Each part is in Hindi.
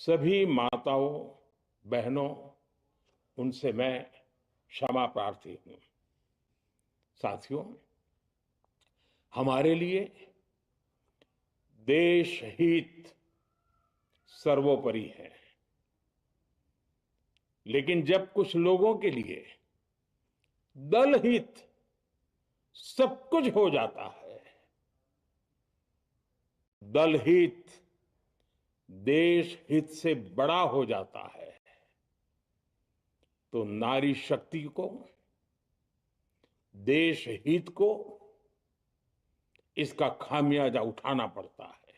सभी माताओं, बहनों, उनसे मैं क्षमा प्रार्थी हूं। साथियों, हमारे लिए देश हित सर्वोपरि है, लेकिन जब कुछ लोगों के लिए दल हित सब कुछ हो जाता है, दल हित देश हित से बड़ा हो जाता है, तो नारी शक्ति को, देश हित को इसका खामियाजा उठाना पड़ता है।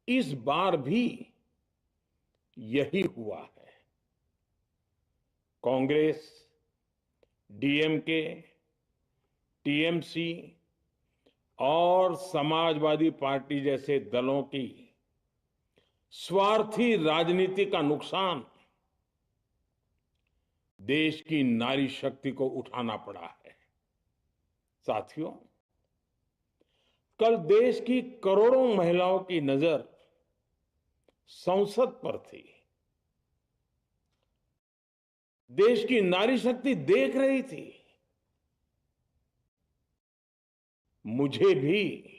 इस बार भी यही हुआ है। कांग्रेस, डीएमके, टीएमसी और समाजवादी पार्टी जैसे दलों की स्वार्थी राजनीति का नुकसान देश की नारी शक्ति को उठाना पड़ा है। साथियों, कल देश की करोड़ों महिलाओं की नजर संसद पर थी। देश की नारी शक्ति देख रही थी। मुझे भी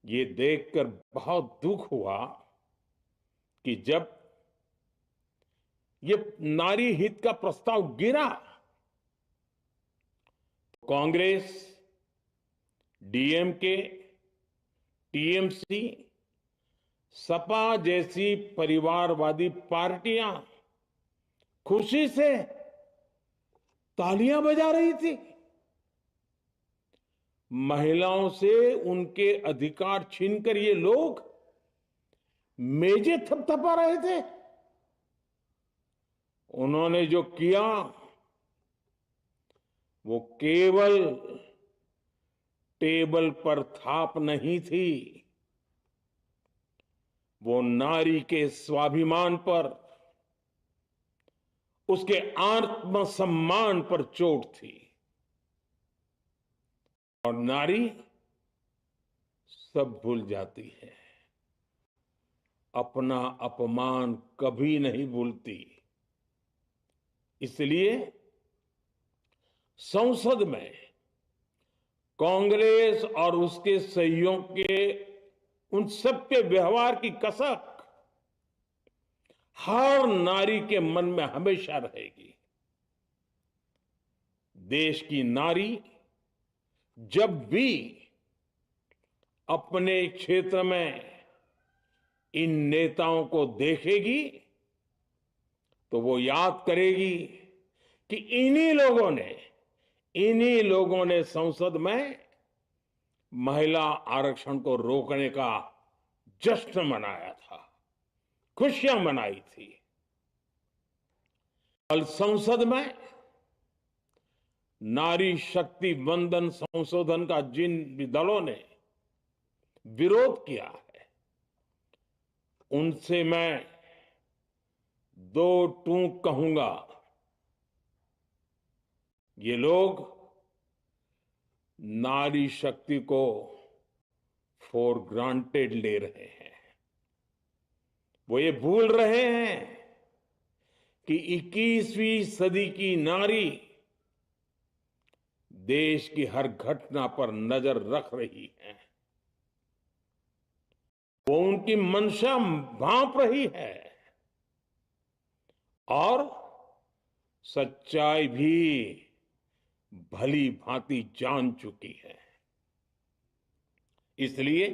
ये देखकर बहुत दुख हुआ कि जब ये नारी हित का प्रस्ताव गिरा, कांग्रेस, डीएमके, टीएमसी, सपा जैसी परिवारवादी पार्टियां खुशी से तालियां बजा रही थी। महिलाओं से उनके अधिकार छीनकर ये लोग मेजें थपथपा रहे थे। उन्होंने जो किया वो केवल टेबल पर थाप नहीं थी, वो नारी के स्वाभिमान पर, उसके आत्मसम्मान पर चोट थी। और नारी सब भूल जाती है, अपना अपमान कभी नहीं भूलती। इसलिए संसद में कांग्रेस और उसके सहयोग के उन सबके व्यवहार की कसक हर नारी के मन में हमेशा रहेगी। देश की नारी जब भी अपने क्षेत्र में इन नेताओं को देखेगी तो वो याद करेगी कि इन्हीं लोगों ने संसद में महिला आरक्षण को रोकने का जश्न मनाया था, खुशियां मनाई थी। कल संसद में नारी शक्ति वंदन संशोधन का जिन दलों ने विरोध किया है, उनसे मैं दो टूक कहूंगा। ये लोग नारी शक्ति को फॉर ग्रांटेड ले रहे हैं। वो ये भूल रहे हैं कि 21वीं सदी की नारी देश की हर घटना पर नजर रख रही है। वो उनकी मंशा भांप रही है और सच्चाई भी भली भांति जान चुकी है। इसलिए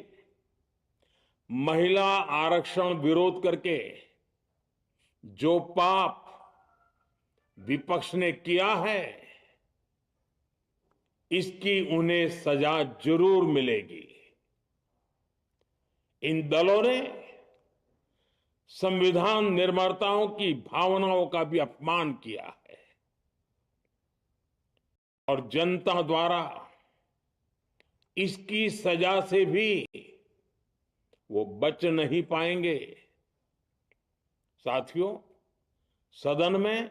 महिला आरक्षण विरोध करके जो पाप विपक्ष ने किया है, इसकी उन्हें सजा जरूर मिलेगी। इन दलों ने संविधान निर्माताओं की भावनाओं का भी अपमान किया है और जनता द्वारा इसकी सजा से भी वो बच नहीं पाएंगे। साथियों, सदन में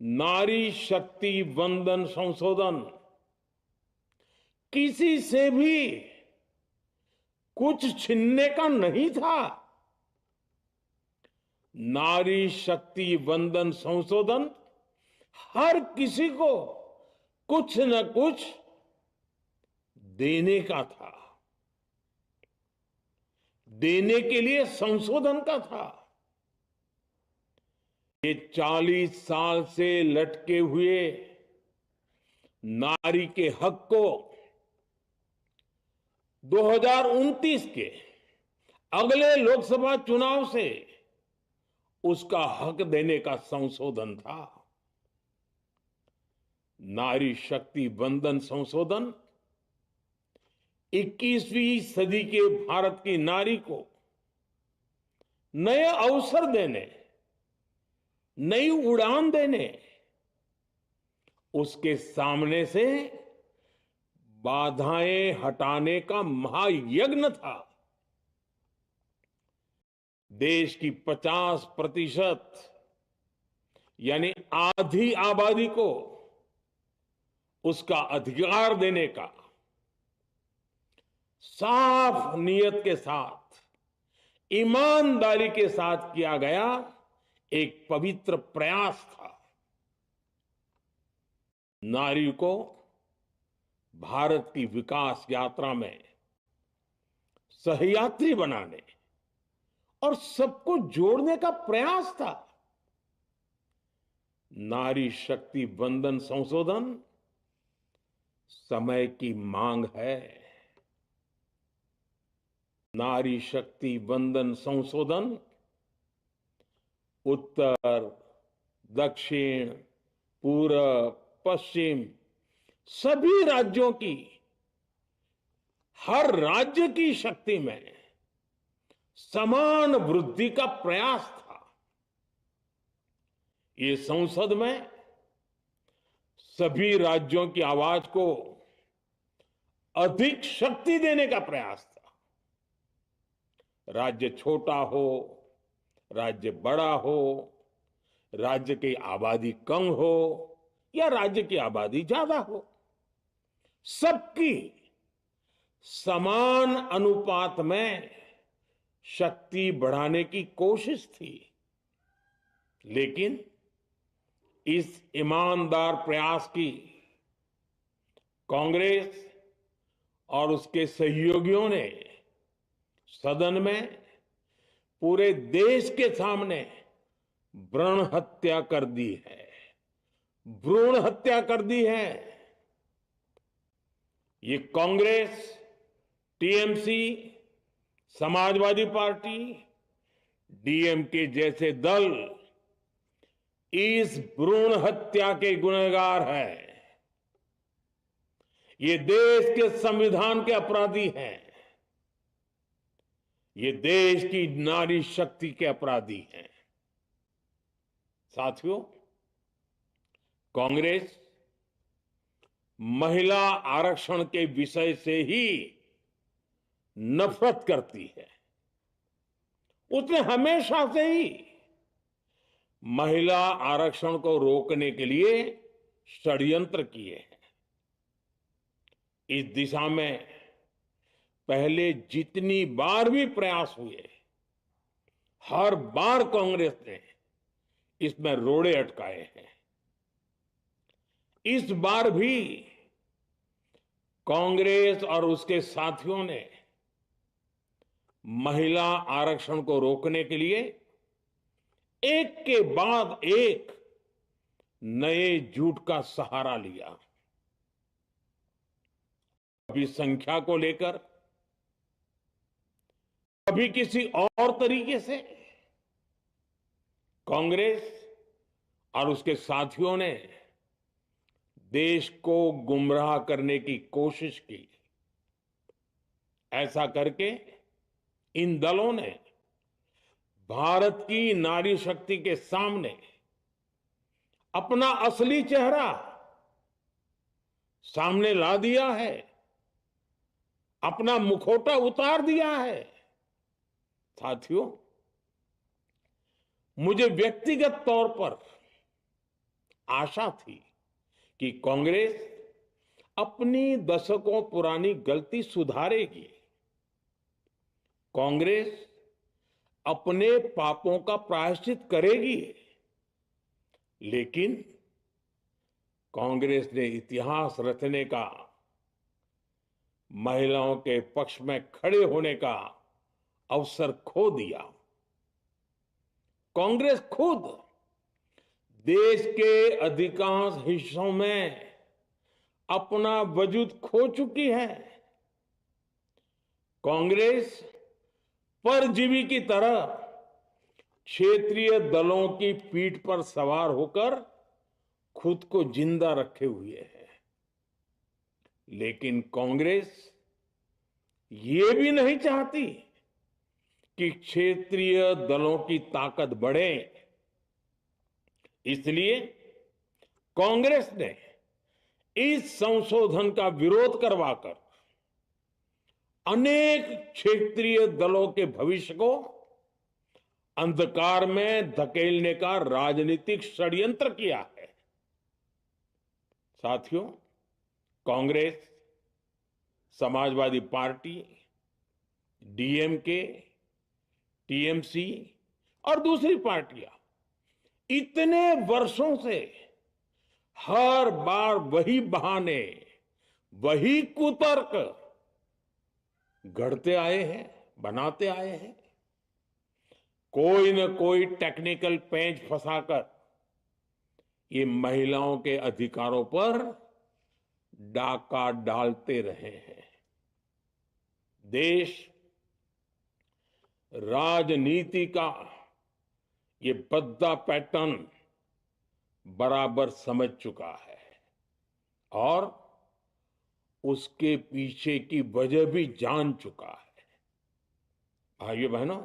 नारी शक्ति वंदन संशोधन किसी से भी कुछ छीनने का नहीं था। नारी शक्ति वंदन संशोधन हर किसी को कुछ न कुछ देने का था, देने के लिए संशोधन का था। ये 40 साल से लटके हुए नारी के हक को 2029 के अगले लोकसभा चुनाव से उसका हक देने का संशोधन था। नारी शक्ति वंदन संशोधन 21वीं सदी के भारत की नारी को नए अवसर देने, नई उड़ान देने, उसके सामने से बाधाएं हटाने का महायज्ञ था। देश की 50% यानी आधी आबादी को उसका अधिकार देने का साफ नियत के साथ, ईमानदारी के साथ किया गया एक पवित्र प्रयास था। नारी को भारत की विकास यात्रा में सहयात्री बनाने और सबको जोड़ने का प्रयास था। नारी शक्ति वंदन संशोधन समय की मांग है। नारी शक्ति वंदन संशोधन उत्तर, दक्षिण, पूर्व, पश्चिम सभी राज्यों की, हर राज्य की शक्ति में समान वृद्धि का प्रयास था। ये संसद में सभी राज्यों की आवाज को अधिक शक्ति देने का प्रयास था। राज्य छोटा हो, राज्य बड़ा हो, राज्य की आबादी कम हो या राज्य की आबादी ज्यादा हो, सबकी समान अनुपात में शक्ति बढ़ाने की कोशिश थी। लेकिन इस ईमानदार प्रयास की कांग्रेस और उसके सहयोगियों ने सदन में पूरे देश के सामने भ्रूण हत्या कर दी है, भ्रूण हत्या कर दी है। ये Congress, TMC, Samajwadi party, DMK जैसे दल इस भ्रूण हत्या के गुनहगार हैं। ये देश के संविधान के अपराधी हैं। ये देश की नारी शक्ति के अपराधी हैं। साथियों, कांग्रेस महिला आरक्षण के विषय से ही नफरत करती है। उसने हमेशा से ही महिला आरक्षण को रोकने के लिए षड्यंत्र किए हैं। इस दिशा में पहले जितनी बार भी प्रयास हुए, हर बार कांग्रेस ने इसमें रोड़े अटकाए हैं। इस बार भी कांग्रेस और उसके साथियों ने महिला आरक्षण को रोकने के लिए एक के बाद एक नए झूठ का सहारा लिया। कभी संख्या को लेकर, कभी किसी और तरीके से कांग्रेस और उसके साथियों ने देश को गुमराह करने की कोशिश की। ऐसा करके इन दलों ने भारत की नारी शक्ति के सामने अपना असली चेहरा सामने ला दिया है, अपना मुखौटा उतार दिया है। साथियों, मुझे व्यक्तिगत तौर पर आशा थी कि कांग्रेस अपनी दशकों पुरानी गलती सुधारेगी। कांग्रेस अपने पापों का प्रायश्चित करेगी, लेकिन कांग्रेस ने इतिहास रचने का, महिलाओं के पक्ष में खड़े होने का अवसर खो दिया। कांग्रेस खुद देश के अधिकांश हिस्सों में अपना वजूद खो चुकी है। कांग्रेस परजीवी की तरह क्षेत्रीय दलों की पीठ पर सवार होकर खुद को जिंदा रखे हुए है। लेकिन कांग्रेस ये भी नहीं चाहती कि क्षेत्रीय दलों की ताकत बढ़े। इसलिए कांग्रेस ने इस संशोधन का विरोध करवाकर अनेक क्षेत्रीय दलों के भविष्य को अंधकार में धकेलने का राजनीतिक षड्यंत्र किया है। साथियों, Congress, Samajwadi party, DMK, TMC और दूसरी पार्टियां इतने वर्षों से हर बार वही बहाने, वही कुतर्क गढ़ते आए हैं, बनाते आए हैं। कोई न कोई टेक्निकल पेंच फंसाकर ये महिलाओं के अधिकारों पर डाका डालते रहे हैं। देश राजनीति का ये भद्दा पैटर्न बराबर समझ चुका है और उसके पीछे की वजह भी जान चुका है। भाइयों बहनों,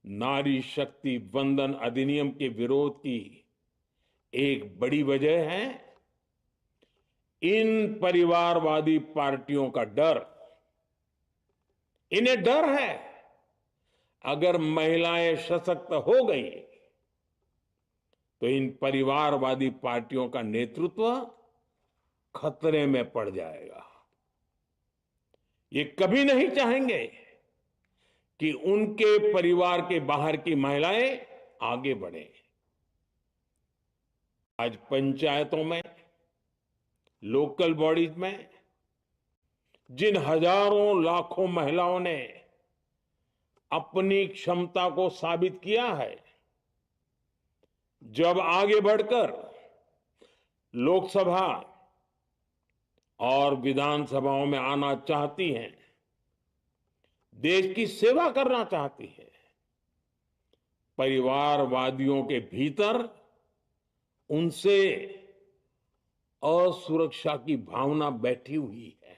नारी शक्ति वंदन अधिनियम के विरोध की एक बड़ी वजह है इन परिवारवादी पार्टियों का डर। इन्हें डर है अगर महिलाएं सशक्त हो गई तो इन परिवारवादी पार्टियों का नेतृत्व खतरे में पड़ जाएगा। ये कभी नहीं चाहेंगे कि उनके परिवार के बाहर की महिलाएं आगे बढ़े। आज पंचायतों में, लोकल बॉडीज में जिन हजारों लाखों महिलाओं ने अपनी क्षमता को साबित किया है, जब आगे बढ़कर लोकसभा और विधानसभाओं में आना चाहती हैं, देश की सेवा करना चाहती है, परिवारवादियों के भीतर उनसे असुरक्षा की भावना बैठी हुई है।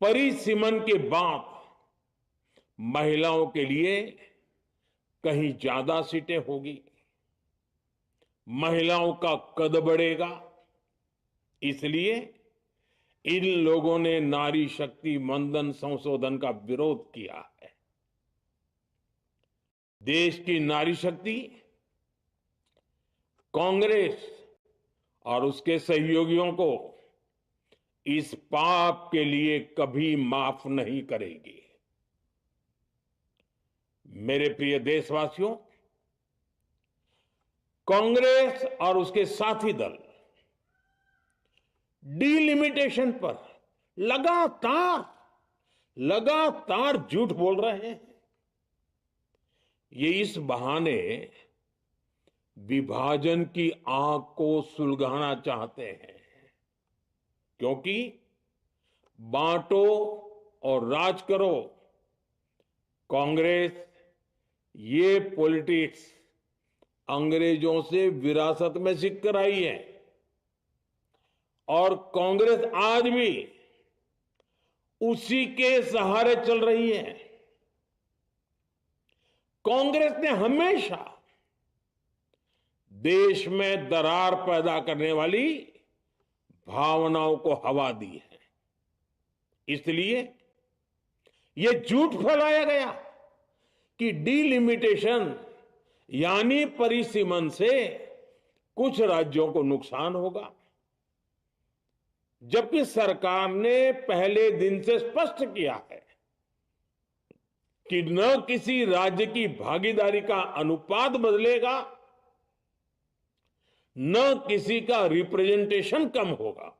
परिसीमन के बाद महिलाओं के लिए कहीं ज्यादा सीटें होगी, महिलाओं का कद बढ़ेगा। इसलिए इन लोगों ने नारी शक्ति वंदन संशोधन का विरोध किया है। देश की नारी शक्ति कांग्रेस और उसके सहयोगियों को इस पाप के लिए कभी माफ नहीं करेगी। मेरे प्रिय देशवासियों, कांग्रेस और उसके साथी दल डिलिमिटेशन पर लगातार झूठ बोल रहे हैं। ये इस बहाने विभाजन की आग को सुलगाना चाहते हैं, क्योंकि बांटो और राज करो, कांग्रेस ये पॉलिटिक्स अंग्रेजों से विरासत में सीख कर आई है और कांग्रेस आज भी उसी के सहारे चल रही है। कांग्रेस ने हमेशा देश में दरार पैदा करने वाली भावनाओं को हवा दी है। इसलिए यह झूठ फैलाया गया कि डिलिमिटेशन यानी परिसीमन से कुछ राज्यों को नुकसान होगा, जबकि सरकार ने पहले दिन से स्पष्ट किया है कि न किसी राज्य की भागीदारी का अनुपात बदलेगा, न किसी का रिप्रेजेंटेशन कम होगा,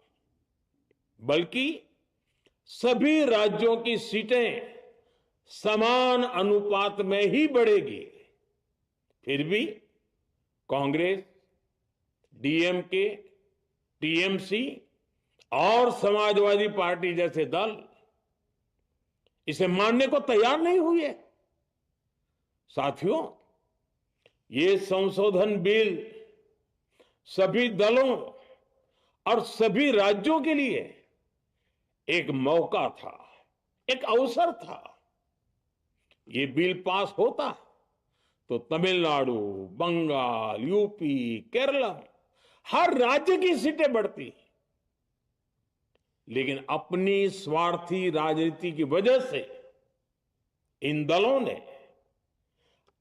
बल्कि सभी राज्यों की सीटें समान अनुपात में ही बढ़ेगी। फिर भी कांग्रेस, डीएमके, टीएमसी और समाजवादी पार्टी जैसे दल इसे मानने को तैयार नहीं हुए। साथियों, ये संशोधन बिल सभी दलों और सभी राज्यों के लिए एक मौका था, एक अवसर था। ये बिल पास होता तो तमिलनाडु, बंगाल, यूपी, केरला, हर राज्य की सीटें बढ़ती। लेकिन अपनी स्वार्थी राजनीति की वजह से इन दलों ने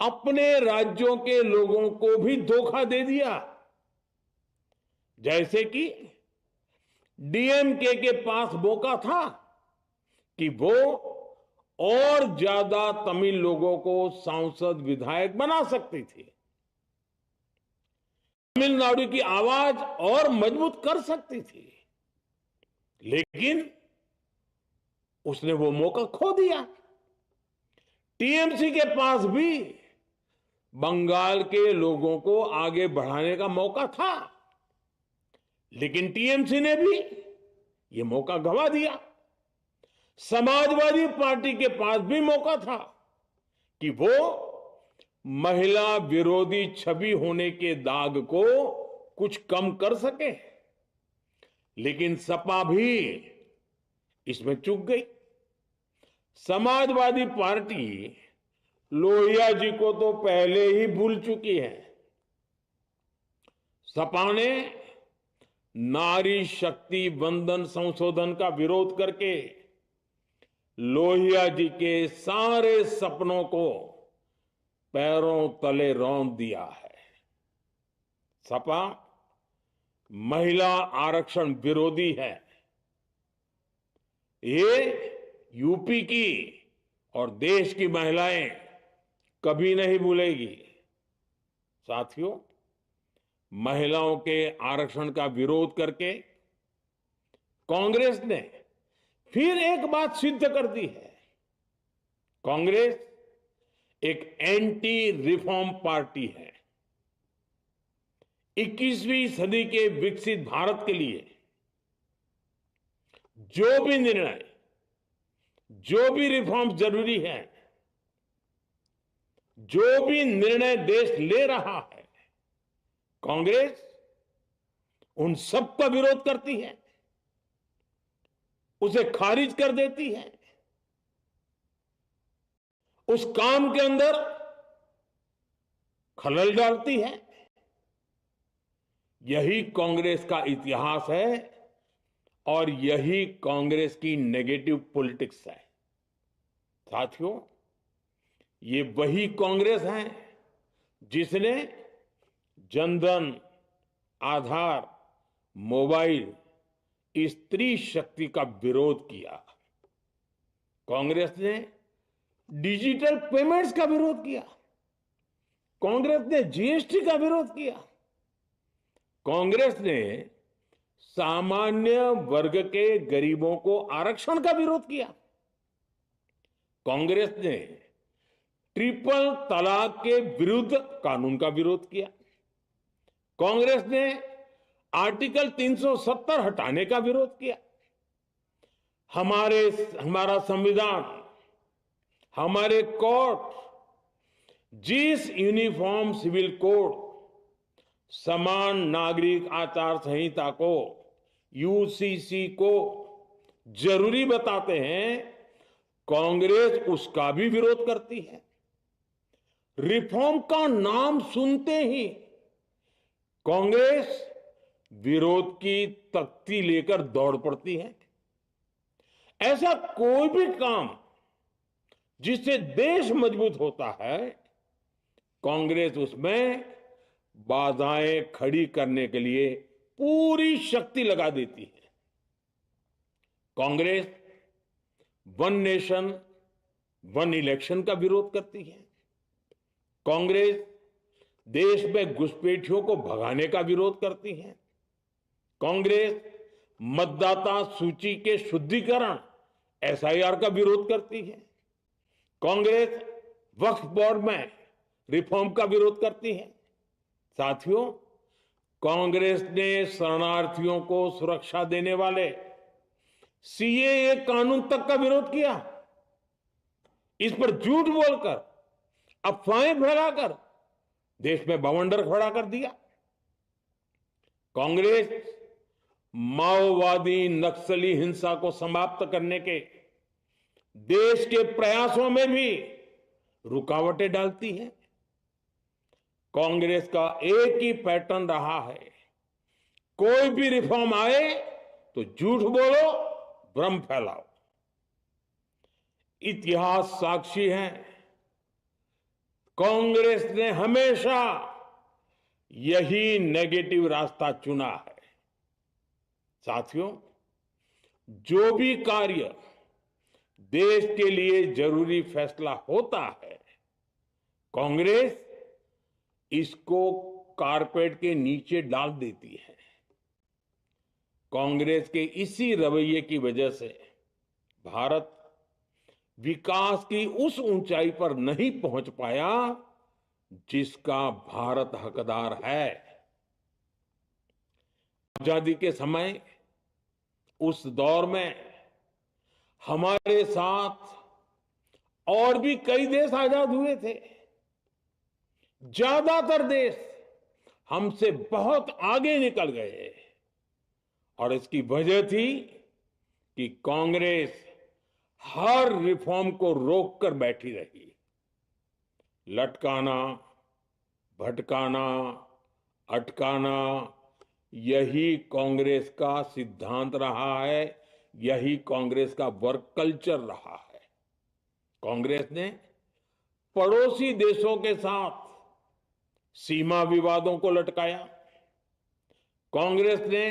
अपने राज्यों के लोगों को भी धोखा दे दिया। जैसे कि डीएमके के पास मौका था कि वो और ज्यादा तमिल लोगों को सांसद विधायक बना सकती थी, तमिलनाडु की आवाज और मजबूत कर सकती थी, लेकिन उसने वो मौका खो दिया। टीएमसी के पास भी बंगाल के लोगों को आगे बढ़ाने का मौका था, लेकिन टीएमसी ने भी ये मौका गंवा दिया। समाजवादी पार्टी के पास भी मौका था कि वो महिला विरोधी छवि होने के दाग को कुछ कम कर सके, लेकिन सपा भी इसमें चूक गई। समाजवादी पार्टी लोहिया जी को तो पहले ही भूल चुकी है। सपा ने नारी शक्ति वंदन संशोधन का विरोध करके लोहिया जी के सारे सपनों को पैरों तले रौंद दिया है। सपा महिला आरक्षण विरोधी है। ये यूपी की और देश की महिलाएं कभी नहीं भूलेगी। साथियों, महिलाओं के आरक्षण का विरोध करके कांग्रेस ने फिर एक बात सिद्ध कर दी है। कांग्रेस एक एंटी रिफॉर्म पार्टी है। 21वीं सदी के विकसित भारत के लिए जो भी निर्णय, जो भी रिफॉर्म जरूरी है, जो भी निर्णय देश ले रहा है, कांग्रेस उन सब का विरोध करती है, उसे खारिज कर देती है, उस काम के अंदर खलल डालती है। यही कांग्रेस का इतिहास है और यही कांग्रेस की नेगेटिव पॉलिटिक्स है। साथियों, ये वही कांग्रेस है जिसने जनधन, आधार, मोबाइल, स्त्री शक्ति का विरोध किया। कांग्रेस ने डिजिटल पेमेंट्स का विरोध किया। कांग्रेस ने जीएसटी का विरोध किया। कांग्रेस ने सामान्य वर्ग के गरीबों को आरक्षण का विरोध किया। कांग्रेस ने ट्रिपल तलाक के विरुद्ध कानून का विरोध किया। कांग्रेस ने आर्टिकल 370 हटाने का विरोध किया। हमारा संविधान, हमारे कोर्ट जिस यूनिफॉर्म सिविल कोड, समान नागरिक आचार संहिता को, यूसीसी को जरूरी बताते हैं, कांग्रेस उसका भी विरोध करती है। रिफॉर्म का नाम सुनते ही कांग्रेस विरोध की तख्ती लेकर दौड़ पड़ती है। ऐसा कोई भी काम जिससे देश मजबूत होता है, कांग्रेस उसमें बाधाएं खड़ी करने के लिए पूरी शक्ति लगा देती है। Congress one nation, one election का विरोध करती है। कांग्रेस देश में घुसपैठियों को भगाने का विरोध करती है। कांग्रेस मतदाता सूची के शुद्धिकरण एसआईआर का विरोध करती है। कांग्रेस वक्फ बोर्ड में रिफॉर्म का विरोध करती है। साथियों, कांग्रेस ने शरणार्थियों को सुरक्षा देने वाले सीएए कानून तक का विरोध किया। इस पर झूठ बोलकर, अफवाहें फैलाकर देश में बवंडर खड़ा कर दिया। कांग्रेस माओवादी नक्सली हिंसा को समाप्त करने के देश के प्रयासों में भी रुकावटें डालती है। कांग्रेस का एक ही पैटर्न रहा है, कोई भी रिफॉर्म आए तो झूठ बोलो, भ्रम फैलाओ। इतिहास साक्षी है, कांग्रेस ने हमेशा यही नेगेटिव रास्ता चुना है। साथियों, जो भी कार्य देश के लिए जरूरी फैसला होता है, कांग्रेस इसको कारपेट के नीचे डाल देती है। कांग्रेस के इसी रवैये की वजह से भारत विकास की उस ऊंचाई पर नहीं पहुंच पाया जिसका भारत हकदार है। आजादी के समय उस दौर में हमारे साथ और भी कई देश आजाद हुए थे। ज्यादातर देश हमसे बहुत आगे निकल गए और इसकी वजह थी कि कांग्रेस हर रिफॉर्म को रोककर बैठी रही। लटकाना, भटकाना, अटकाना, यही कांग्रेस का सिद्धांत रहा है, यही कांग्रेस का वर्क कल्चर रहा है। कांग्रेस ने पड़ोसी देशों के साथ सीमा विवादों को लटकाया। कांग्रेस ने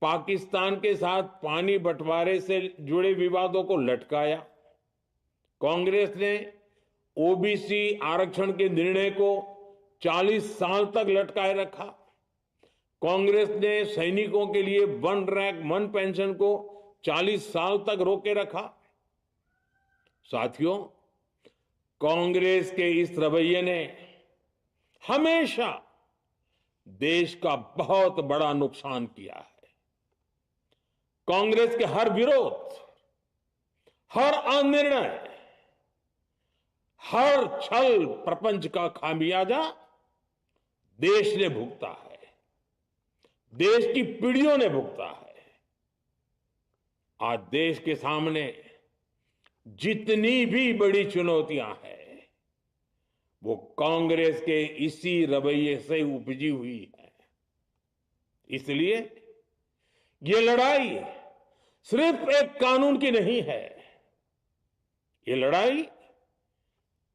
पाकिस्तान के साथ पानी बंटवारे से जुड़े विवादों को लटकाया। कांग्रेस ने ओबीसी आरक्षण के निर्णय को 40 साल तक लटकाए रखा। कांग्रेस ने सैनिकों के लिए वन रैंक वन पेंशन को 40 साल तक रोके रखा। साथियों, कांग्रेस के इस रवैये ने हमेशा देश का बहुत बड़ा नुकसान किया है। कांग्रेस के हर विरोध, हर अनिर्णय, हर छल प्रपंच का खामियाजा देश ने भुगता है, देश की पीढ़ियों ने भुगता है। आज देश के सामने जितनी भी बड़ी चुनौतियां हैं, वो कांग्रेस के इसी रवैये से उपजी हुई है। इसलिए ये लड़ाई सिर्फ एक कानून की नहीं है, ये लड़ाई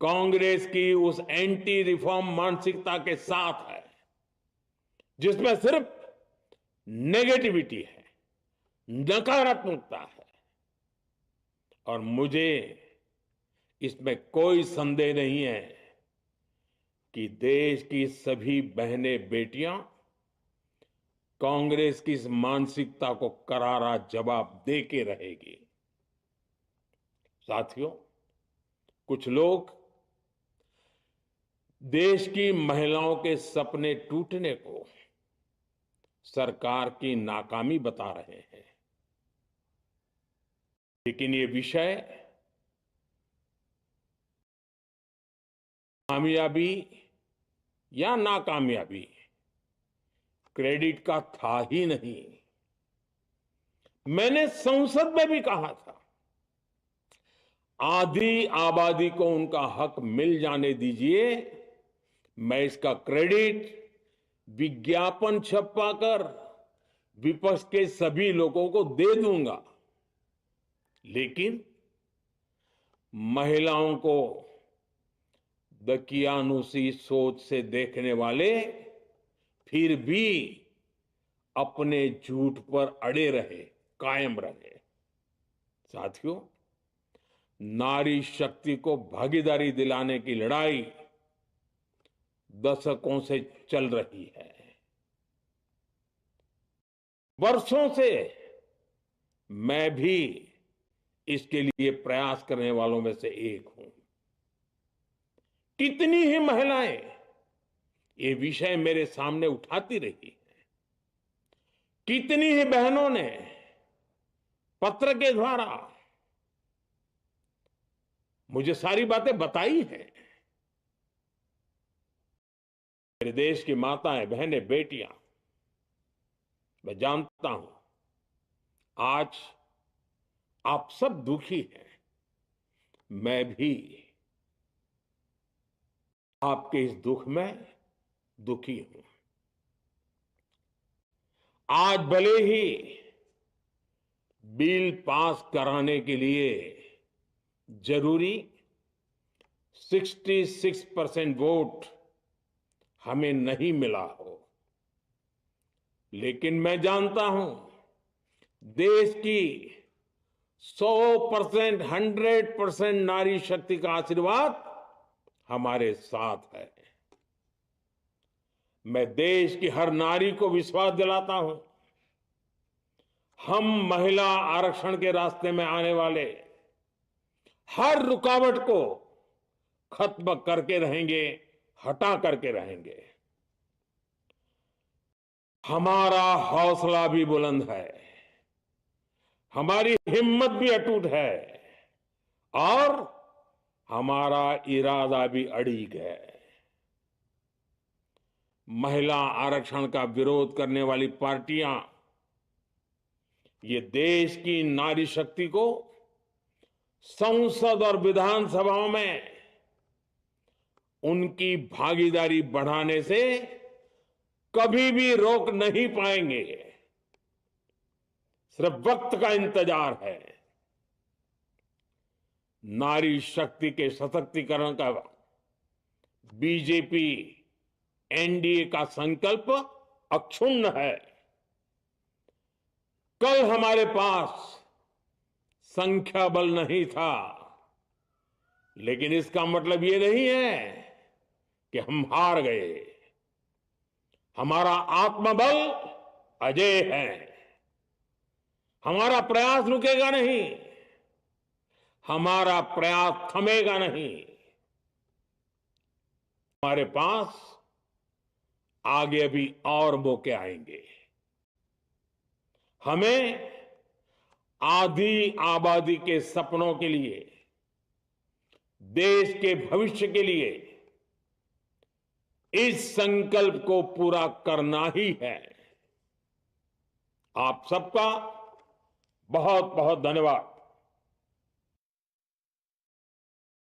कांग्रेस की उस एंटी रिफॉर्म मानसिकता के साथ है जिसमें सिर्फ नेगेटिविटी है, नकारात्मकता है। और मुझे इसमें कोई संदेह नहीं है कि देश की सभी बहनें बेटियां कांग्रेस की इस मानसिकता को करारा जवाब दे के रहेगी। साथियों, कुछ लोग देश की महिलाओं के सपने टूटने को सरकार की नाकामी बता रहे हैं, लेकिन ये विषय कामयाबी या नाकामयाबी क्रेडिट का था ही नहीं। मैंने संसद में भी कहा था, आधी आबादी को उनका हक मिल जाने दीजिए, मैं इसका क्रेडिट विज्ञापन छपवाकर विपक्ष के सभी लोगों को दे दूंगा। लेकिन महिलाओं को दकियानुसी सोच से देखने वाले फिर भी अपने झूठ पर अड़े रहे, कायम रहे। साथियों, नारी शक्ति को भागीदारी दिलाने की लड़ाई दशकों से चल रही है। वर्षों से मैं भी इसके लिए प्रयास करने वालों में से एक हूं। कितनी ही महिलाएं ये विषय मेरे सामने उठाती रही हैं। कितनी ही बहनों ने पत्र के द्वारा मुझे सारी बातें बताई हैं। मेरे देश की माताएं, बहनें, बेटियां, मैं जानता हूं आज आप सब दुखी हैं। मैं भी आपके इस दुख में दुखी हूं। आज भले ही बिल पास कराने के लिए जरूरी 66% वोट हमें नहीं मिला हो, लेकिन मैं जानता हूं देश की 100%, 100% नारी शक्ति का आशीर्वाद हमारे साथ है। मैं देश की हर नारी को विश्वास दिलाता हूं, हम महिला आरक्षण के रास्ते में आने वाले हर रुकावट को खत्म करके रहेंगे, हटा करके रहेंगे। हमारा हौसला भी बुलंद है, हमारी हिम्मत भी अटूट है और हमारा इरादा भी अड़िग है। महिला आरक्षण का विरोध करने वाली पार्टियां ये देश की नारी शक्ति को संसद और विधानसभाओं में उनकी भागीदारी बढ़ाने से कभी भी रोक नहीं पाएंगे। सिर्फ वक्त का इंतजार है। नारी शक्ति के सशक्तिकरण का बीजेपी एनडीए का संकल्प अक्षुण्ण है। कल हमारे पास संख्या बल नहीं था, लेकिन इसका मतलब ये नहीं है कि हम हार गए। हमारा आत्मबल अजेय है। हमारा प्रयास रुकेगा नहीं, हमारा प्रयास थमेगा नहीं। हमारे पास आगे भी और मौके आएंगे। हमें आधी आबादी के सपनों के लिए, देश के भविष्य के लिए इस संकल्प को पूरा करना ही है। आप सबका बहुत बहुत धन्यवाद।